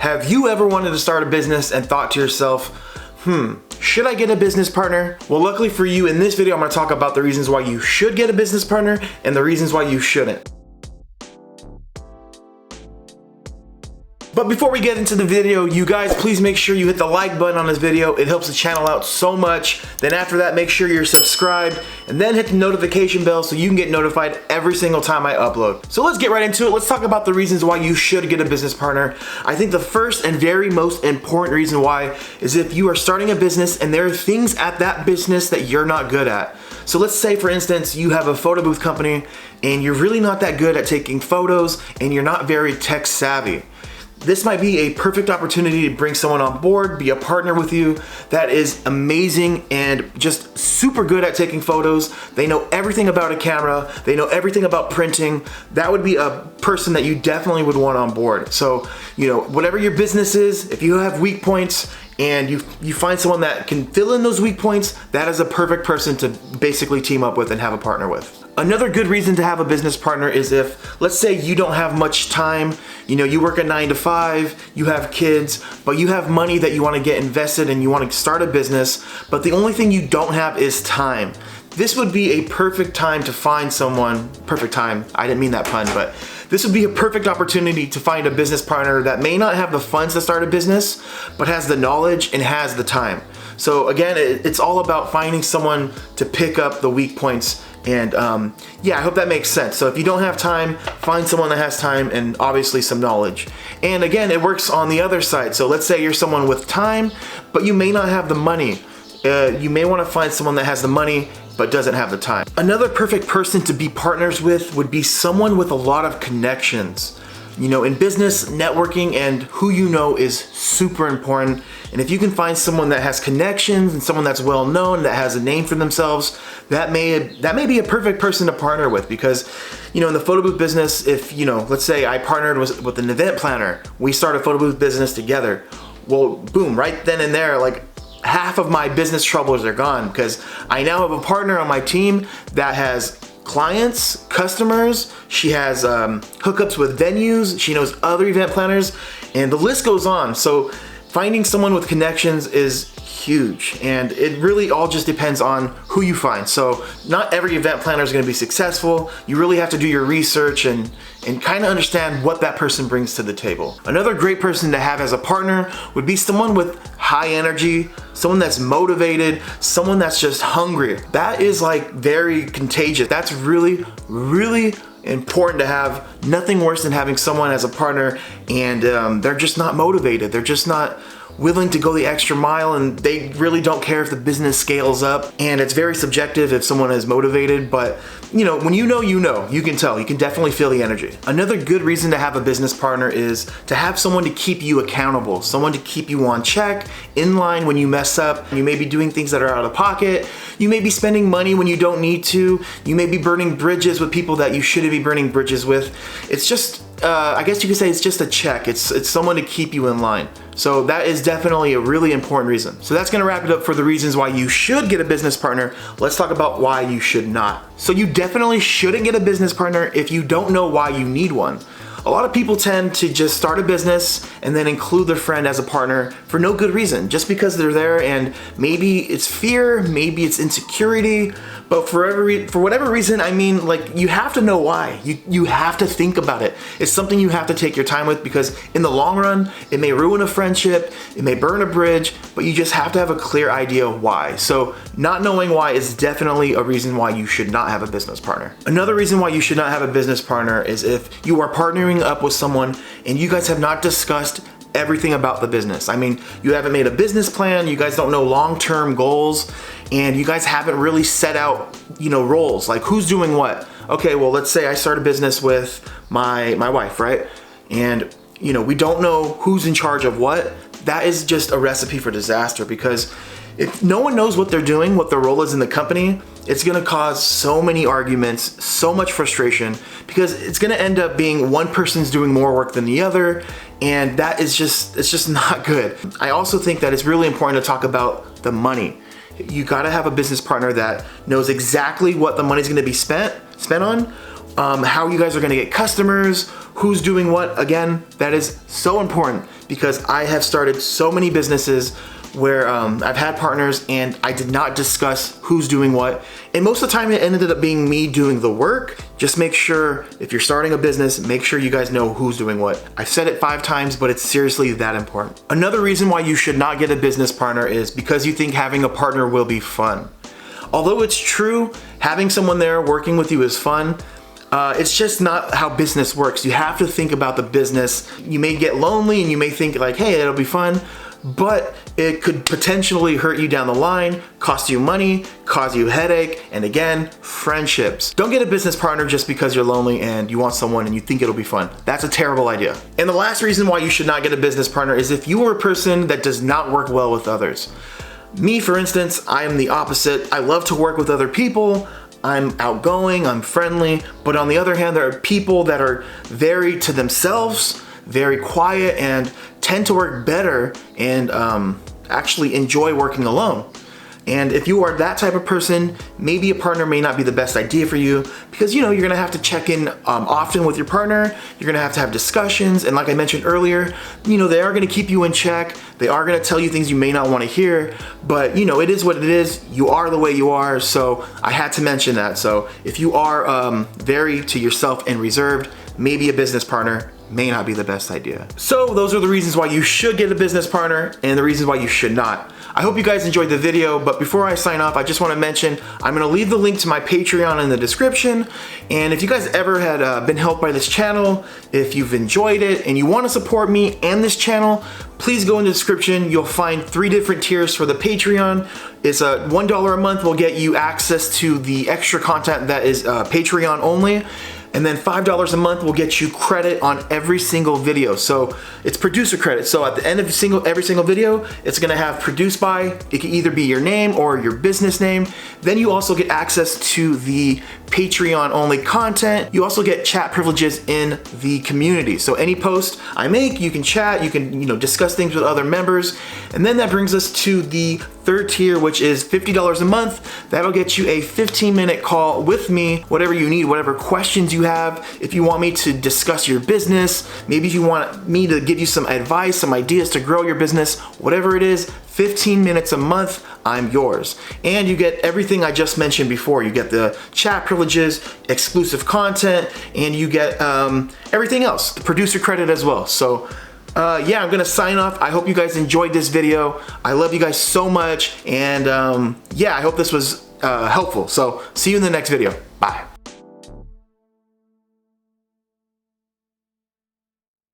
Have you ever wanted to start a business and thought to yourself, should I get a business partner? Well, luckily for you, in this video, I'm gonna talk about the reasons why you should get a business partner and the reasons why you shouldn't. But before we get into the video, you guys, please make sure you hit the like button on this video. It helps the channel out so much. Then after that, make sure you're subscribed and then hit the notification bell so you can get notified every single time I upload. So let's get right into it. Let's talk about the reasons why you should get a business partner. I think the first and very most important reason why is if you are starting a business and there are things at that business that you're not good at. So let's say, for instance, you have a photo booth company and you're really not that good at taking photos and you're not very tech savvy. This might be a perfect opportunity to bring someone on board, be a partner with you that is amazing and just super good at taking photos. They know everything about a camera. They know everything about printing. That would be a person that you definitely would want on board. So, whatever your business is, if you have weak points and you find someone that can fill in those weak points, that is a perfect person to basically team up with and have a partner with. Another good reason to have a business partner is if, let's say you don't have much time, you work a 9 to 5, you have kids, but you have money that you want to get invested and you want to start a business, but the only thing you don't have is time. This would be a perfect time to find someone, perfect time, I didn't mean that pun, but this would be a perfect opportunity to find a business partner that may not have the funds to start a business, but has the knowledge and has the time. So again, it's all about finding someone to pick up the weak points. And I hope that makes sense. So if you don't have time, find someone that has time and obviously some knowledge. And again, it works on the other side. So let's say you're someone with time, but you may not have the money. You may want to find someone that has the money but doesn't have the time. Another perfect person to be partners with would be someone with a lot of connections. In business, networking and who you know is super important. And if you can find someone that has connections and someone that's well known, that has a name for themselves, that may be a perfect person to partner with. Because, in the photo booth business, if, let's say I partnered with an event planner, we start a photo booth business together. Well, boom, right then and there, like half of my business troubles are gone because I now have a partner on my team that has clients, customers, she has hookups with venues, she knows other event planners, and the list goes on. So finding someone with connections is huge, and it really all just depends on who you find. So not every event planner is going to be successful. You really have to do your research and kind of understand what that person brings to the table. Another great person to have as a partner would be someone with high energy, someone that's motivated, someone that's just hungry. That is like very contagious. That's really, really important to have. Nothing worse than having someone as a partner and they're just not motivated. They're just not willing to go the extra mile and they really don't care if the business scales up. And it's very subjective if someone is motivated, but when you can tell, you can definitely feel the energy. Another good reason to have a business partner is to have someone to keep you accountable, someone to keep you on check, in line when you mess up. You may be doing things that are out of pocket. You may be spending money when you don't need to. You may be burning bridges with people that you shouldn't be burning bridges with. It's just, I guess you could say it's just a check. It's someone to keep you in line. So that is definitely a really important reason. So that's gonna wrap it up for the reasons why you should get a business partner. Let's talk about why you should not. So you definitely shouldn't get a business partner if you don't know why you need one. A lot of people tend to just start a business and then include their friend as a partner for no good reason, just because they're there, and maybe it's fear, maybe it's insecurity, but for whatever reason, you have to know why. You have to think about it. It's something you have to take your time with because in the long run, it may ruin a friendship, it may burn a bridge, but you just have to have a clear idea of why. So not knowing why is definitely a reason why you should not have a business partner. Another reason why you should not have a business partner is if you are partnering up with someone and you guys have not discussed everything about the business. You haven't made a business plan, you guys don't know long-term goals, and you guys haven't really set out, roles, like who's doing what. Okay, well, let's say I start a business with my wife, right? And, we don't know who's in charge of what. That is just a recipe for disaster because if no one knows what they're doing, what their role is in the company, it's gonna cause so many arguments, so much frustration, because it's gonna end up being one person's doing more work than the other, and that is it's just not good. I also think that it's really important to talk about the money. You gotta have a business partner that knows exactly what the money's gonna be spent on, how you guys are gonna get customers, who's doing what. Again, that is so important. because I have started so many businesses where I've had partners and I did not discuss who's doing what. And most of the time it ended up being me doing the work. Just make sure if you're starting a business, make sure you guys know who's doing what. I've said it 5 times, but it's seriously that important. Another reason why you should not get a business partner is because you think having a partner will be fun. Although it's true, having someone there working with you is fun, it's just not how business works. You have to think about the business. You may get lonely and you may think like, hey, it'll be fun, but it could potentially hurt you down the line, cost you money, cause you a headache, and again, friendships. Don't get a business partner just because you're lonely and you want someone and you think it'll be fun. That's a terrible idea. And the last reason why you should not get a business partner is if you are a person that does not work well with others. Me, for instance, I am the opposite. I love to work with other people. I'm outgoing, I'm friendly, but on the other hand, there are people that are very to themselves, very quiet, and tend to work better and actually enjoy working alone. And if you are that type of person, maybe a partner may not be the best idea for you because you're gonna have to check in often with your partner. You're gonna have to have discussions, and like I mentioned earlier, they are gonna keep you in check. They are gonna tell you things you may not want to hear, but it is what it is. You are the way you are, so I had to mention that. So if you are very to yourself and reserved, maybe a business partner may not be the best idea. So those are the reasons why you should get a business partner and the reasons why you should not. I hope you guys enjoyed the video, but before I sign off, I just want to mention I'm going to leave the link to my Patreon in the description. And if you guys ever had been helped by this channel, if you've enjoyed it and you want to support me and this channel, please go in the description. You'll find 3 different tiers for the Patreon. It's $1 a month will get you access to the extra content that is Patreon only. And then $5 a month will get you credit on every single video. So it's producer credit. So at the end of every single video, it's gonna have produced by. It can either be your name or your business name. Then you also get access to the Patreon only content. You also get chat privileges in the community. So any post I make, you can chat, you can discuss things with other members. And then that brings us to the 3rd tier, which is $50 a month. That'll get you a 15-minute call with me, whatever you need, whatever questions you have. If you want me to discuss your business, maybe if you want me to give you some advice, some ideas to grow your business, whatever it is, 15 minutes a month, I'm yours. And you get everything I just mentioned before. You get the chat privileges, exclusive content, and you get everything else, the producer credit as well. So yeah, I'm gonna sign off. I hope you guys enjoyed this video. I love you guys so much, and yeah, I hope this was helpful. So see you in the next video. Bye.